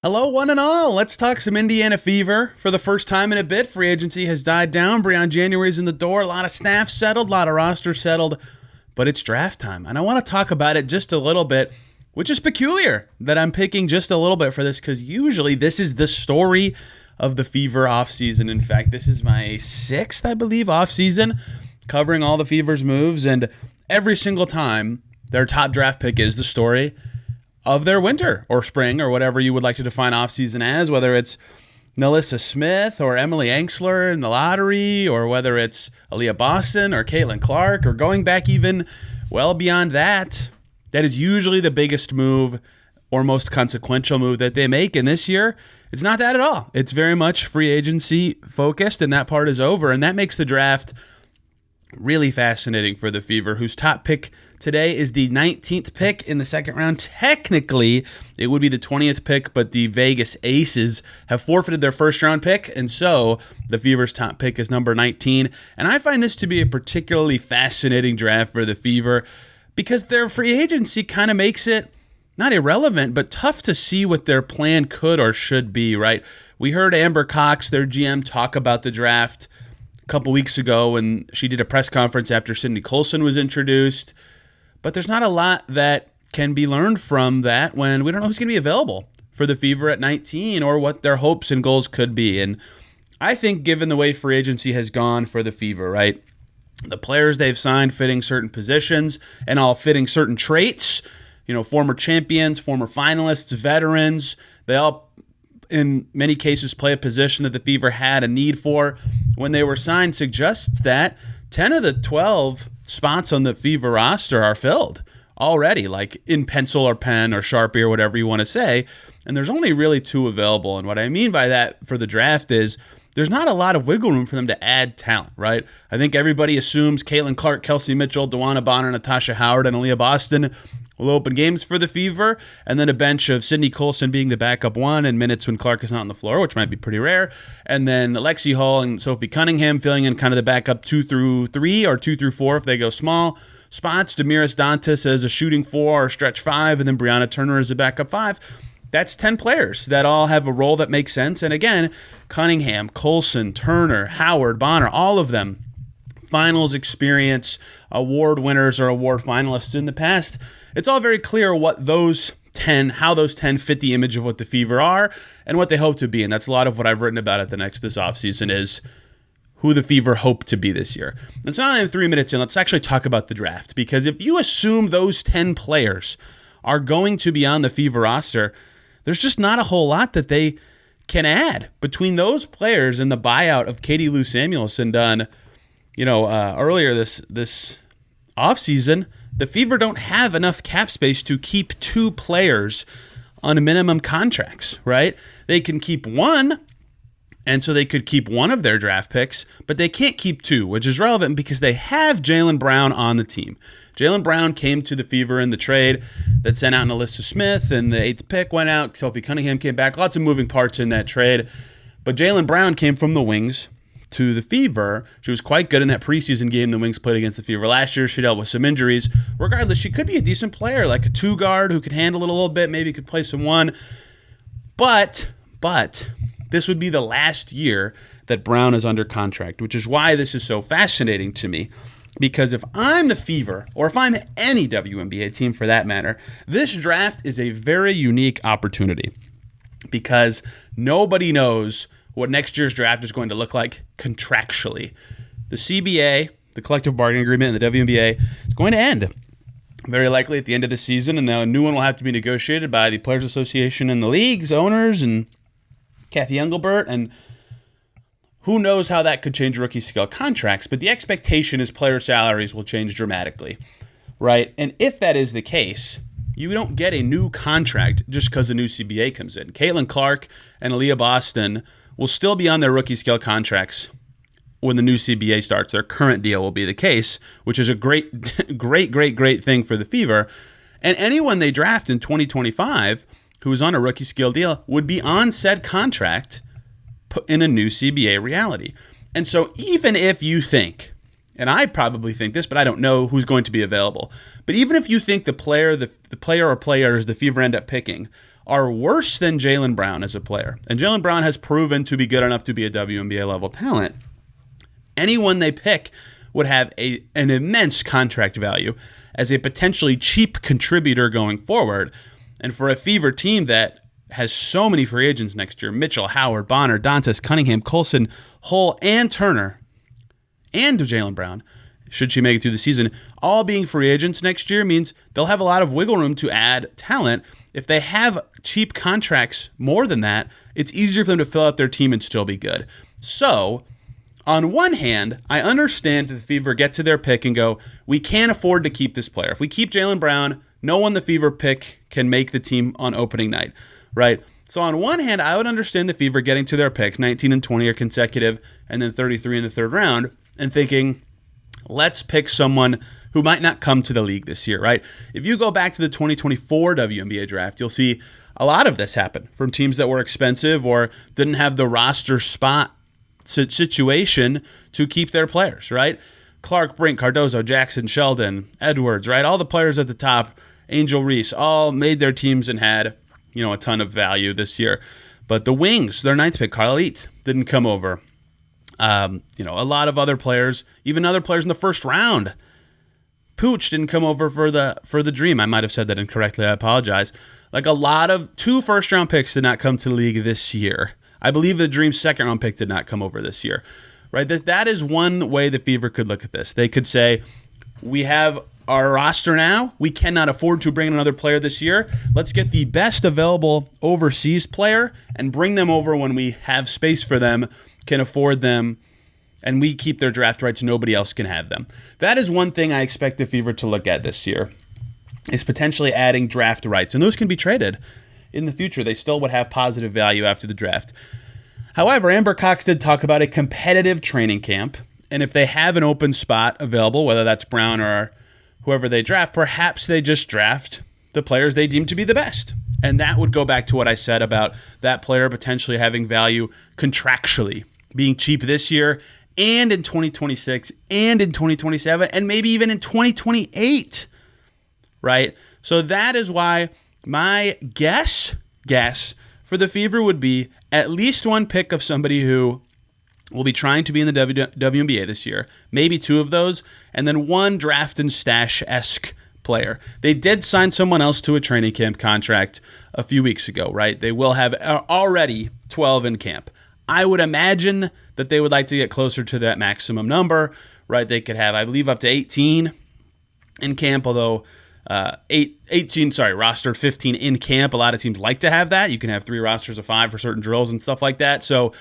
Hello, one and all. Let's talk some Indiana Fever. For the first time in a bit, free agency has died down. Beyond January's in the door. A lot of staff settled, a lot of rosters settled, but it's draft time. And I want to talk about it just a little bit, which is peculiar that I'm picking just a little bit for this because usually this is the story of the Fever offseason. In fact, this is my sixth, I believe, offseason covering all the Fever's moves. And every single time, their top draft pick is the story of their winter or spring or whatever you would like to define offseason as, whether it's Nalissa Smith or Emily Angsler in the lottery, or whether it's Aaliyah Boston or Caitlin Clark, or going back even well beyond that. That is usually the biggest move or most consequential move that they make. And this year, it's not that at all. It's very much free agency focused, and that part is over. And that makes the draft really fascinating for the Fever, whose top pick today is the 19th pick in the second round. Technically, it would be the 20th pick, but the Vegas Aces have forfeited their first round pick, and so the Fever's top pick is number 19. And I find this to be a particularly fascinating draft for the Fever because their free agency kind of makes it not irrelevant, but tough to see what their plan could or should be, right? We heard Amber Cox, their GM, talk about the draft couple weeks ago when she did a press conference after Sydney Colson was introduced. But there's not a lot that can be learned from that when we don't know who's going to be available for the Fever at 19 or what their hopes and goals could be. And I think given the way free agency has gone for the Fever, right, the players they've signed fitting certain positions and all fitting certain traits, you know, former champions, former finalists, veterans, they all in many cases play a position that the Fever had a need for when they were signed, suggests that 10 of the 12 spots on the Fever roster are filled already, like in pencil or pen or Sharpie or whatever you want to say, and there's only really 2 available. And what I mean by that for the draft is there's not a lot of wiggle room for them to add talent, right? I think everybody assumes Caitlin Clark, Kelsey Mitchell, DeWanna Bonner, Natasha Howard, and Aaliyah Boston will open games for the Fever, and then a bench of Sydney Colson being the backup one and minutes when Clark is not on the floor, which might be pretty rare, and then Lexi Hall and Sophie Cunningham filling in kind of the backup 2 through 3 or 2 through 4 if they go small spots, Damiris Dantas as a shooting 4 or stretch 5, and then Brianna Turner as a backup 5. That's 10 players that all have a role that makes sense. And again, Cunningham, Colson, Turner, Howard, Bonner, all of them finals experience, award winners or award finalists in the past. It's all very clear what those 10, how those 10 fit the image of what the Fever are and what they hope to be. And that's a lot of what I've written about at the Next this offseason is who the Fever hope to be this year. And so now in 3 minutes in, let's actually talk about the draft. Because if you assume those 10 players are going to be on the Fever roster, there's just not a whole lot that they can add between those players and the buyout of Katie Lou Samuelson done, earlier this offseason. The Fever don't have enough cap space to keep 2 players on minimum contracts, right? They can keep 1, and so they could keep 1 of their draft picks, but they can't keep 2, which is relevant because they have Jaylen Brown on the team. Jaylen Brown came to the Fever in the trade that sent out Nalissa Smith, and the 8th pick went out. Sophie Cunningham came back. Lots of moving parts in that trade. But Jaylen Brown came from the Wings to the Fever. She was quite good in that preseason game the Wings played against the Fever last year. She dealt with some injuries. Regardless, she could be a decent player, like a 2 guard who could handle it a little bit, maybe could play some 1. But this would be the last year that Brown is under contract, which is why this is so fascinating to me. Because if I'm the Fever, or if I'm any WNBA team for that matter, this draft is a very unique opportunity because nobody knows what next year's draft is going to look like contractually. The CBA, the collective bargaining agreement in the WNBA, is going to end very likely at the end of the season, and now a new one will have to be negotiated by the Players Association and the league's owners and Kathy Engelbert, and who knows how that could change rookie scale contracts, but the expectation is player salaries will change dramatically, right? And if that is the case, you don't get a new contract just because a new CBA comes in. Caitlin Clark and Aaliyah Boston will still be on their rookie scale contracts when the new CBA starts. Their current deal will be the case, which is a great thing for the Fever. And anyone they draft in 2025 who is on a rookie scale deal would be on said contract in a new CBA reality. And so even if you think, and I probably think this, but I don't know who's going to be available, but even if you think the player or players the Fever end up picking are worse than Jaylen Brown as a player, and Jaylen Brown has proven to be good enough to be a WNBA level talent, anyone they pick would have an immense contract value as a potentially cheap contributor going forward. And for a Fever team that has so many free agents next year, Mitchell, Howard, Bonner, Dantas, Cunningham, Colson, Hull, and Turner, and Jaylen Brown, should she make it through the season, all being free agents next year means they'll have a lot of wiggle room to add talent. If they have cheap contracts more than that, it's easier for them to fill out their team and still be good. So, on one hand, I understand that the Fever get to their pick and go, we can't afford to keep this player. If we keep Jaylen Brown, no one the Fever pick can make the team on opening night, right? So on one hand, I would understand the Fever getting to their picks, 19 and 20 are consecutive, and then 33 in the third round, and thinking, let's pick someone who might not come to the league this year, right? If you go back to the 2024 WNBA draft, you'll see a lot of this happen from teams that were expensive or didn't have the roster spot situation to keep their players, right? Clark, Brink, Cardozo, Jackson, Sheldon, Edwards, right? All the players at the top, Angel Reese, all made their teams and had, a ton of value this year. But the Wings, their ninth pick, Carl Eat, didn't come over. A lot of other players, even other players in the first round. Pooch didn't come over for the Dream. I might have said that incorrectly. I apologize. Like a lot of 2 first-round picks did not come to the league this year. I believe the Dream's second-round pick did not come over this year. Right? That is one way the Fever could look at this. They could say, we have our roster now. We cannot afford to bring in another player this year. Let's get the best available overseas player and bring them over when we have space for them, can afford them, and we keep their draft rights. Nobody else can have them. That is one thing I expect the Fever to look at this year, is potentially adding draft rights. And those can be traded in the future. They still would have positive value after the draft. However, Amber Cox did talk about a competitive training camp, and if they have an open spot available, whether that's Brown or whoever they draft, perhaps they just draft the players they deem to be the best. And that would go back to what I said about that player potentially having value contractually, being cheap this year and in 2026 and in 2027 and maybe even in 2028, right? So that is why my guess for the Fever would be at least one pick of somebody who will be trying to be in the WNBA this year, maybe 2 of those, and then one draft and stash-esque player. They did sign someone else to a training camp contract a few weeks ago, right? They will have already 12 in camp. I would imagine that they would like to get closer to that maximum number, right? They could have, I believe, up to 18 in camp, although rostered 15 in camp. A lot of teams like to have that. You can have 3 rosters of 5 for certain drills and stuff like that. So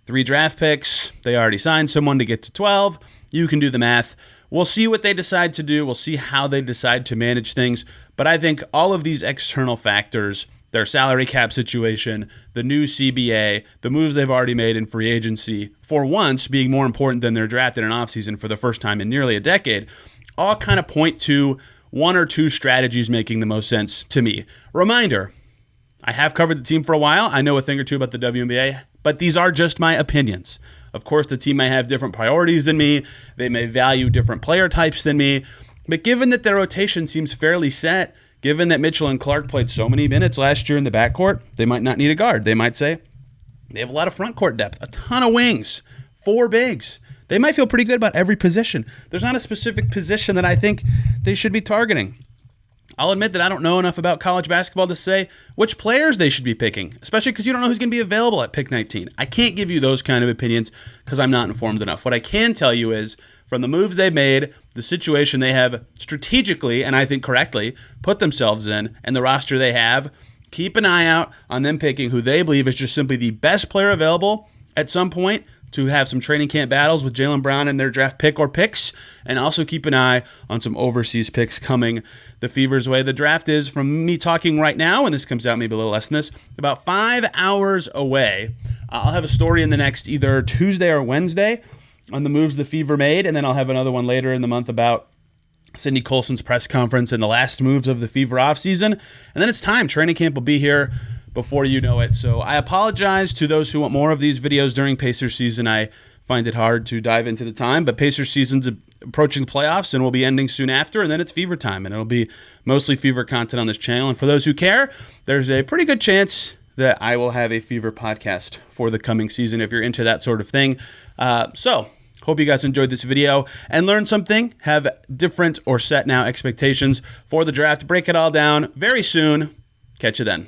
3 draft picks. They already signed someone to get to 12. You can do the math. We'll see what they decide to do. We'll see how they decide to manage things. But I think all of these external factors, their salary cap situation, the new CBA, the moves they've already made in free agency, for once being more important than their draft in an offseason for the first time in nearly a decade, all kind of point to 1 or 2 strategies making the most sense to me. Reminder, I have covered the team for a while. I know a thing or two about the WNBA, but these are just my opinions. Of course, the team may have different priorities than me. They may value different player types than me. But given that their rotation seems fairly set, given that Mitchell and Clark played so many minutes last year in the backcourt, they might not need a guard. They might say they have a lot of front court depth, a ton of wings, 4 bigs. They might feel pretty good about every position. There's not a specific position that I think they should be targeting. I'll admit that I don't know enough about college basketball to say which players they should be picking, especially because you don't know who's going to be available at pick 19. I can't give you those kind of opinions because I'm not informed enough. What I can tell you is from the moves they've made, the situation they have strategically, and I think correctly, put themselves in, and the roster they have, keep an eye out on them picking who they believe is just simply the best player available at some point to have some training camp battles with Jaylen Brown and their draft pick or picks, and also keep an eye on some overseas picks coming the Fever's way. The draft is, from me talking right now, and this comes out maybe a little less than this, about 5 hours away. I'll have a story in the next either Tuesday or Wednesday on the moves the Fever made, and then I'll have another one later in the month about Cindy Colson's press conference and the last moves of the Fever offseason. And then it's time. Training camp will be here before you know it. So I apologize to those who want more of these videos during Pacers season. I find it hard to dive into the time, but Pacers season's approaching the playoffs and will be ending soon after, and then it's Fever time, and it'll be mostly Fever content on this channel. And for those who care, there's a pretty good chance that I will have a Fever podcast for the coming season if you're into that sort of thing. So hope you guys enjoyed this video and learned something, have different or set now expectations for the draft. Break it all down very soon. Catch you then.